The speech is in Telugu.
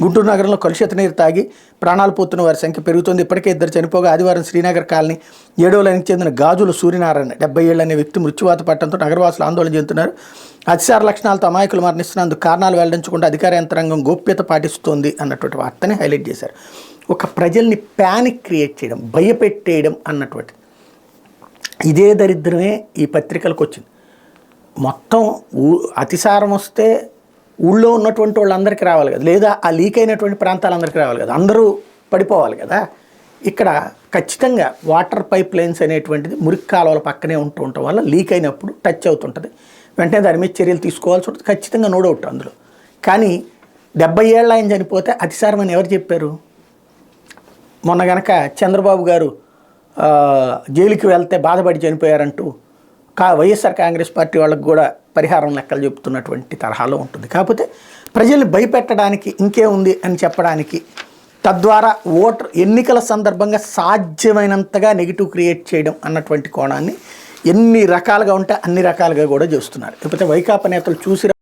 గుంటూరు నగరంలో కలుషిత నీరు తాగి ప్రాణాలు పోతున్న వారి సంఖ్య పెరుగుతోంది. ఇప్పటికే 2 చనిపోగా ఆదివారం శ్రీనగర్ కాలనీ 7వ లైన్కి చెందిన గాజుల సూర్యనారాయణ 70 ఏళ్ల అనే వ్యక్తి మృత్యువాత పట్టడంతో నగరవాసులు ఆందోళన చెందుతున్నారు. అతిసార లక్షణాలతో అమాయకులు మరణిస్తున్నందుకు కారణాలు వెల్లడించకుండా అధికార యంత్రాంగం గోప్యత పాటిస్తోంది అన్నటువంటి వార్తని హైలైట్ చేశారు. ఒక ప్రజల్ని ప్యానిక్ క్రియేట్ చేయడం, భయపెట్టేయడం అన్నటువంటి ఇదే దరిద్రమే ఈ పత్రికలకు వచ్చింది. మొత్తం అతిసారం వస్తే ఊళ్ళో ఉన్నటువంటి వాళ్ళందరికీ రావాలి కదా, లేదా ఆ లీక్ అయినటువంటి ప్రాంతాలందరికీ రావాలి కదా, అందరూ పడిపోవాలి కదా. ఇక్కడ ఖచ్చితంగా వాటర్ పైప్ లైన్స్ అనేటువంటిది మురికి కాలువల పక్కనే ఉండటం వల్ల లీక్ అయినప్పుడు టచ్ అవుతుంటుంది. వెంటనే దాని మీద చర్యలు తీసుకోవాల్సి ఉంటుంది, ఖచ్చితంగా నో డౌట్ అందులో. కానీ 70 ఏళ్ళ ఆయన చనిపోతే అతిసారం అని ఎవరు చెప్పారు? మొన్న గనక చంద్రబాబు గారు జైలుకి వెళ్తే బాధపడి చనిపోయారంటూ వైఎస్ఆర్ కాంగ్రెస్ పార్టీ వాళ్ళకు కూడా పరిహారం లెక్కలు చెబుతున్నటువంటి తరహాలో ఉంటుంది. కాకపోతే ప్రజల్ని భయపెట్టడానికి ఇంకేముంది అని చెప్పడానికి, తద్వారా ఎన్నికల సందర్భంగా సాధ్యమైనంతగా నెగిటివ్ క్రియేట్ చేయడం అన్నటువంటి కోణాన్ని ఎన్ని రకాలుగా ఉంటే అన్ని రకాలుగా కూడా చేస్తున్నారు. లేకపోతే వైకాపా నేతలు చూసి